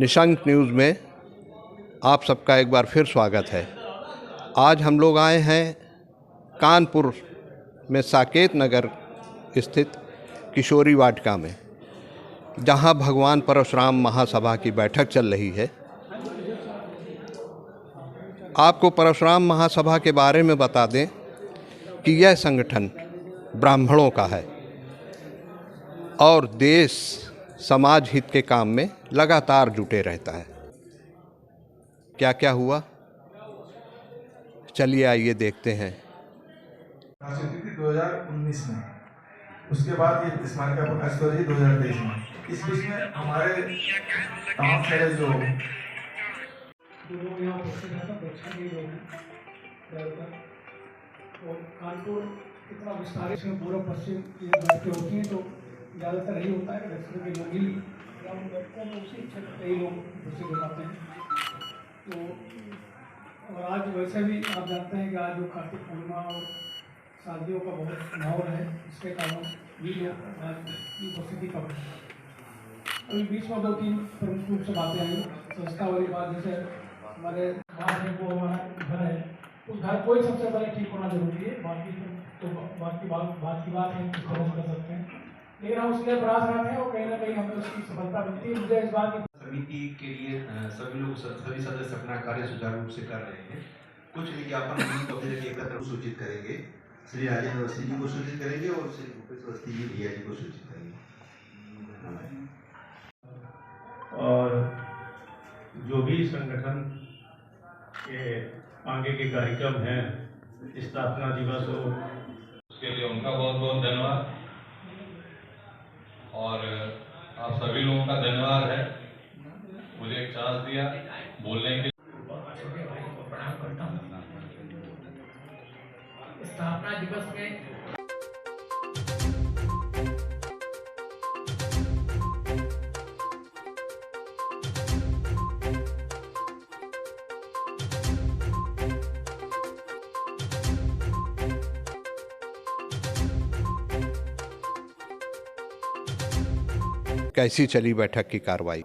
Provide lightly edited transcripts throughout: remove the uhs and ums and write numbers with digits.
Nishank news में आप सबका एक बार फिर स्वागत है। आज हम लोग आए हैं कानपुर में साकेत नगर स्थित किशोरी वाटिका में, जहां भगवान परशुराम महासभा की बैठक चल रही है। आपको परशुराम महासभा के बारे में बता दें कि यह संगठन ब्राह्मणों का है और देश समाज हित के काम में लगातार जुटे रहता है। क्या क्या हुआ, चलिए आइए देखते हैं। 2019 में, उसके बाद ये स्मारक का प्रकाशित हो रही 2023 में। इस बीच में हमारे तमाम सारे जो लोग यहाँ उपस्थित हैं सब दक्षिण के लोग हैं। और कानपुर इतना विस्तारित में पूर्व पश्चिम की बैठकें होती हैं तो ज़्यादातर यही होता है कि दक्षिण के लोग ही बैठकों में उसी क्षेत्र कई लोग उपस्थित हो जाते हैं। तो और आज वैसे भी आप जानते हैं कि आज जो कार्तिक पूर्णिमा और शादियों का बहुत माहौल है, इसके कारण भी लोग आज की उपस्थिति कम है। अभी बीच में 2-3 प्रमुख रूप से बातें आई। संस्था वाली बात, जैसे हमारे बाहर है वो हमारा घर है, उस घर को ही सबसे पहले ठीक होना जरूरी है। बाकी तो बात की बात है, कर सकते हैं, लेकिन हम उसके लिए प्रयासरत हैं और कहीं ना कहीं हमें उसकी सफलता मिलती है। मुझे इस बात की समिति के लिए सभी सदस्य अपना कार्य सुचारू रूप से कर रहे हैं। कुछ विज्ञापन हम तो एकत्र सूचित करेंगे, श्री राजेंद्र अवस्थी जी को सूचित करेंगे और श्री भूपेश अवस्थी जी भैया जी को सूचित करेंगे। और जो भी संगठन के आगे के कार्यक्रम हैं, स्थापना दिवस हो, उसके लिए उनका बहुत बहुत धन्यवाद और आप सभी लोगों का धन्यवाद है मुझे एक चांस दिया बोलने के। छोटे भाई को प्रणाम करता हूँ। स्थापना दिवस में कैसी चली बैठक की कार्रवाई?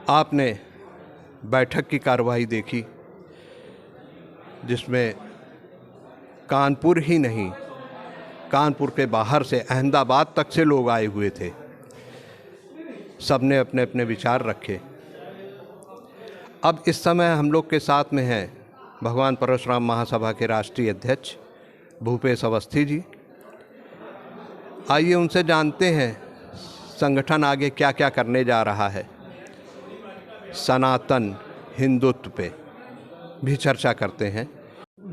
आपने बैठक की कार्रवाई देखी, जिसमें कानपुर ही नहीं, कानपुर के बाहर से अहमदाबाद तक से लोग आए हुए थे। सबने अपने अपने विचार रखे। अब इस समय हम लोग के साथ में हैं भगवान परशुराम महासभा के राष्ट्रीय अध्यक्ष भूपेश अवस्थी जी। आइए उनसे जानते हैं संगठन आगे क्या क्या करने जा रहा है। सनातन हिंदुत्व पे भी चर्चा करते हैं।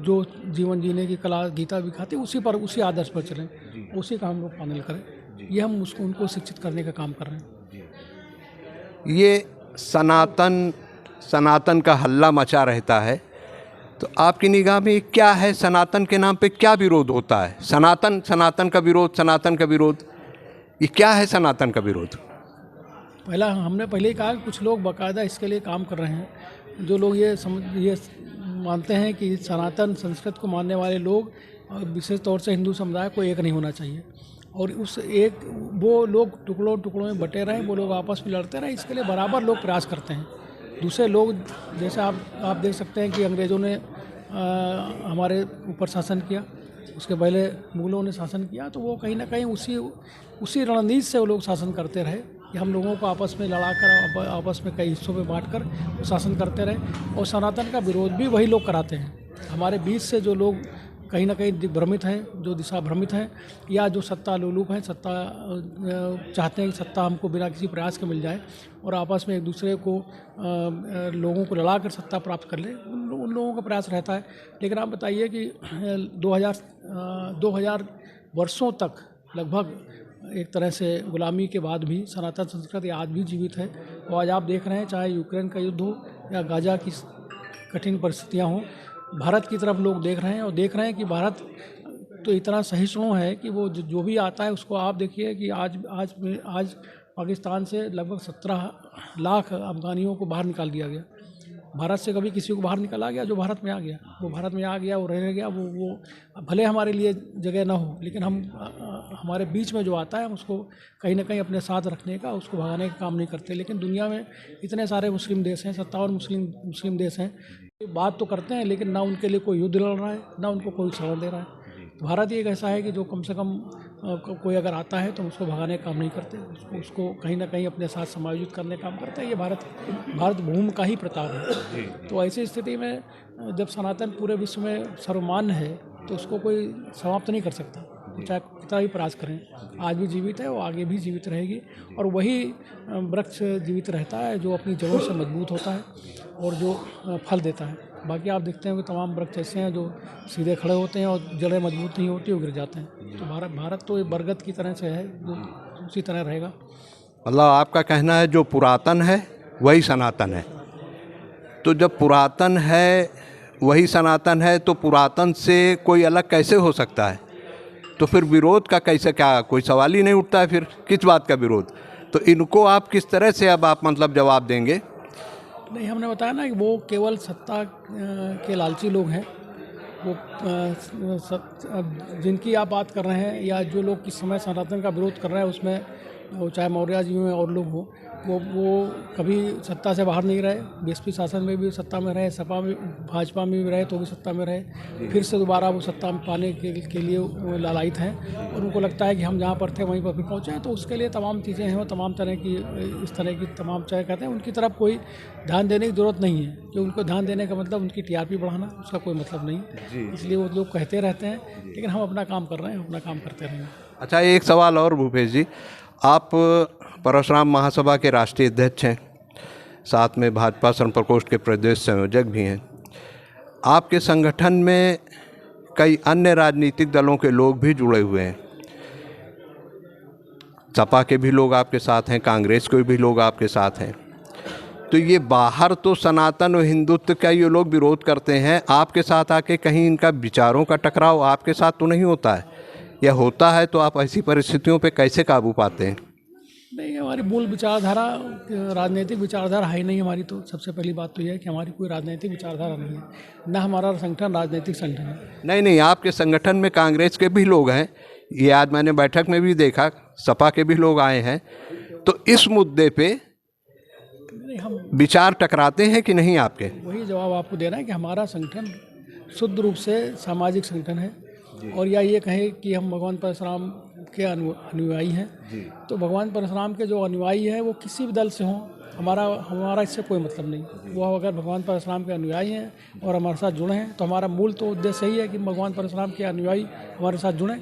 जो जीवन जीने की कला गीता दिखाती है, उसी आदर्श पर चलें, उसी का हम लोग पालन करें। ये हम उनको शिक्षित करने का काम कर रहे हैं। ये सनातन का हल्ला मचा रहता है, तो आपकी निगाह में क्या है? सनातन के नाम पे क्या विरोध होता है? सनातन का विरोध ये क्या है? सनातन का विरोध हमने पहले ही कहा कि कुछ लोग बाकायदा इसके लिए काम कर रहे हैं। जो लोग ये मानते हैं कि सनातन संस्कृत को मानने वाले लोग, विशेष तौर से हिंदू समुदाय को एक नहीं होना चाहिए, और वो लोग टुकड़ों में बटे रहें, वो लोग आपस में लड़ते रहें, इसके लिए बराबर लोग प्रयास करते हैं। दूसरे लोग, जैसे आप देख सकते हैं कि अंग्रेज़ों ने हमारे ऊपर शासन किया, उसके पहले मुगलों ने शासन किया, तो वो कहीं ना कहीं उसी रणनीति से वो लोग शासन करते रहे कि हम लोगों को आपस में लड़ाकर, आपस में कई हिस्सों में बांटकर वो शासन करते रहे। और सनातन का विरोध भी वही लोग कराते हैं। हमारे बीच से जो लोग कहीं ना कहीं भ्रमित हैं, जो दिशा भ्रमित हैं, या जो सत्ता लोलुप हैं, चाहते हैं कि सत्ता हमको बिना किसी प्रयास के मिल जाए और आपस में एक दूसरे को लोगों को लड़ाकर सत्ता प्राप्त कर ले, उन लोगों का प्रयास रहता है। लेकिन आप बताइए कि 2000 वर्षों तक लगभग एक तरह से गुलामी के बाद भी सनातन संस्कृति आज भी जीवित है। और आज आप देख रहे हैं, चाहे यूक्रेन का युद्ध हो या गाजा की कठिन परिस्थितियाँ हों, भारत की तरफ लोग देख रहे हैं और देख रहे हैं कि भारत तो इतना सहिष्णु है कि वो जो भी आता है उसको, आप देखिए कि आज पाकिस्तान से लगभग 17 लाख अफगानियों को बाहर निकाल दिया गया। भारत से कभी किसी को बाहर निकल आ गया, जो भारत में आ गया वो भारत में आ गया, वो रह गया, वो भले हमारे लिए जगह ना हो, लेकिन हम हमारे बीच में जो आता है हम उसको कहीं ना कहीं अपने साथ रखने का, उसको भगाने का काम नहीं करते। लेकिन दुनिया में इतने सारे मुस्लिम देश हैं, 57 मुस्लिम देश हैं, बात तो करते हैं लेकिन ना उनके लिए कोई युद्ध लड़ रहा है, ना उनको कोई शरण दे रहा है। भारत एक ऐसा है कि जो कम से कम कोई अगर आता है तो उसको भगाने का काम नहीं करते, उसको कहीं ना कहीं अपने साथ समायोजित करने का काम करते हैं। ये भारत भूमि का ही प्रताप है। तो ऐसी स्थिति में जब सनातन पूरे विश्व में सर्वमान्य है तो उसको कोई समाप्त नहीं कर सकता, चाहे कितना भी प्रयास करें। आज भी जीवित है, वो आगे भी जीवित रहेगी, और वही वृक्ष जीवित रहता है जो अपनी जड़ों से मजबूत होता है और जो फल देता है। बाकी आप देखते हैं कि तमाम वृक्ष ऐसे हैं जो सीधे खड़े होते हैं और जड़ें मजबूत नहीं होती, वो गिर जाते हैं। तो भारत तो एक बरगद की तरह से है जो उसी तरह रहेगा। मतलब आपका कहना है जो पुरातन है वही सनातन है। तो जब पुरातन है वही सनातन है तो पुरातन से कोई अलग कैसे हो सकता है? तो फिर विरोध का कैसे, क्या कोई सवाल ही नहीं उठता है? फिर किस बात का विरोध? तो इनको आप किस तरह से अब आप मतलब जवाब देंगे? नहीं, हमने बताया ना कि वो केवल सत्ता के लालची लोग हैं। वो जिनकी आप बात कर रहे हैं या जो लोग किस समय सनातन का विरोध कर रहे हैं, उसमें वो चाहे मौर्य जी में और लोग हों, वो कभी सत्ता से बाहर नहीं रहे। बीएसपी शासन में भी सत्ता में रहे, सपा में भाजपा में भी रहे तो भी सत्ता में रहे, फिर से दोबारा वो सत्ता में पाने के लिए वो लालायित हैं और उनको लगता है कि हम जहाँ पर थे वहीं पर भी पहुँचे हैं। तो उसके लिए तमाम चीज़ें हैं, तमाम तरह की इस तरह की तमाम चाहे कहते हैं, उनकी तरफ कोई ध्यान देने की ज़रूरत नहीं है। कि उनको ध्यान देने का मतलब उनकी टीआरपी बढ़ाना, उसका कोई मतलब नहीं। इसलिए वो लोग कहते रहते हैं, लेकिन हम अपना काम कर रहे हैं, अपना काम करते रहेंगे। अच्छा, एक सवाल और भूपेश जी, आप परशुराम महासभा के राष्ट्रीय अध्यक्ष हैं, साथ में भाजपा श्रम प्रकोष्ठ के प्रदेश संयोजक भी हैं। आपके संगठन में कई अन्य राजनीतिक दलों के लोग भी जुड़े हुए हैं, सपा के भी लोग आपके साथ हैं, कांग्रेस के भी लोग आपके साथ हैं। तो ये बाहर तो सनातन और हिंदुत्व का ये लोग विरोध करते हैं, आपके साथ आके कहीं इनका विचारों का टकराव आपके साथ तो नहीं होता है? या होता है तो आप ऐसी परिस्थितियों पे कैसे काबू पाते हैं? नहीं, हमारी मूल विचारधारा राजनीतिक विचारधारा है ही नहीं हमारी। तो सबसे पहली बात तो यह है कि हमारी कोई राजनीतिक विचारधारा नहीं है, ना हमारा संगठन राजनीतिक संगठन है। नहीं, आपके संगठन में कांग्रेस के भी लोग हैं, ये आज मैंने बैठक में भी देखा, सपा के भी लोग आए हैं। तो इस मुद्दे पे हम विचार टकराते हैं कि नहीं आपके? वही जवाब आपको देना है कि हमारा संगठन शुद्ध रूप से सामाजिक संगठन है, और या ये कहें कि हम भगवान परशुराम के अनुयायी हैं। तो भगवान परशुराम के जो अनुयायी हैं वो किसी भी दल से हों, हमारा इससे कोई मतलब नहीं। वो अगर भगवान परशुराम के अनुयायी हैं और हमारे साथ जुड़े हैं तो हमारा मूल तो उद्देश्य यही है कि भगवान परशुराम के अनुयायी हमारे साथ जुड़ें।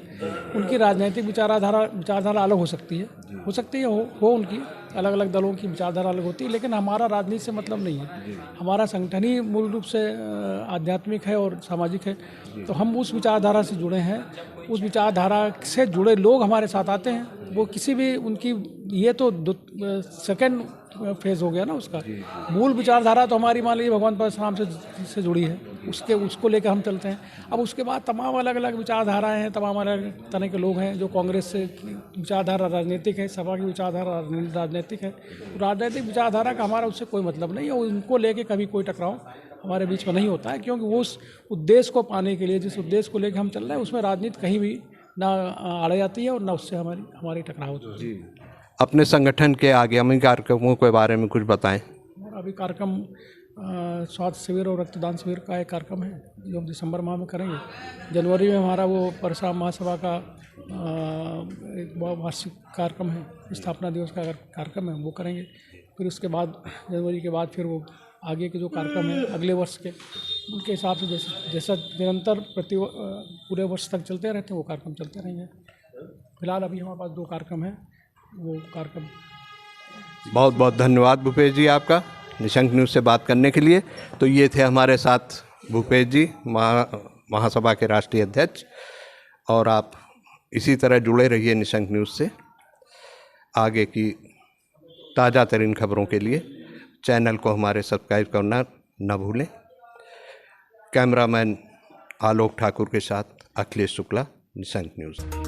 उनकी राजनीतिक विचारधारा अलग हो सकती है, हो उनकी अलग अलग दलों की विचारधारा अलग होती है, लेकिन हमारा राजनीति से मतलब नहीं है। हमारा संगठन ही मूल रूप से आध्यात्मिक है और सामाजिक है। तो हम उस विचारधारा से जुड़े हैं, उस विचारधारा से जुड़े लोग हमारे साथ आते हैं। वो किसी भी उनकी, ये तो सेकेंड फेज हो गया ना उसका। मूल विचारधारा तो हमारी मान लीजिए भगवान परशुराम से जुड़ी है, उसको लेकर हम चलते हैं। अब उसके बाद तमाम अलग अलग विचारधाराएं हैं, तमाम अलग तरह के लोग हैं। जो कांग्रेस से विचारधारा राजनीतिक है, सपा की विचारधारा राजनीतिक है। राजनीतिक विचारधारा का हमारा उससे कोई मतलब नहीं है, उनको लेके कभी कोई टकराव हमारे बीच में नहीं होता है, क्योंकि वो उस उद्देश्य को पाने के लिए, जिस उद्देश्य को लेकर हम चल रहे हैं, उसमें राजनीति कहीं भी ना आड़े जाती है और ना उससे हमारी टकराव होती है। अपने संगठन के आगामी कार्यक्रमों के बारे में कुछ बताएं। अभी कार्यक्रम स्वास्थ्य शिविर और रक्तदान शिविर का एक कार्यक्रम है जो हम दिसंबर माह में करेंगे। जनवरी में हमारा वो परशुराम महासभा का एक वार्षिक कार्यक्रम है, स्थापना दिवस का कार्यक्रम है, वो करेंगे। फिर उसके बाद जनवरी के बाद फिर वो आगे के जो कार्यक्रम है अगले वर्ष के, उनके हिसाब से जैसा निरंतर पूरे वर्ष तक चलते रहते हैं वो कार्यक्रम चलते रहेंगे। फिलहाल अभी हमारे पास 2 कार्यक्रम हैं, वो कार्यक्रम। बहुत बहुत धन्यवाद भूपेश जी आपका निशंक न्यूज़ से बात करने के लिए। तो ये थे हमारे साथ भूपेश जी, महासभा के राष्ट्रीय अध्यक्ष, और आप इसी तरह जुड़े रहिए निशंक न्यूज़ से। आगे की ताज़ा तरीन खबरों के लिए चैनल को हमारे सब्सक्राइब करना न भूलें। कैमरामैन आलोक ठाकुर के साथ अखिलेश शुक्ला, निशंक न्यूज़।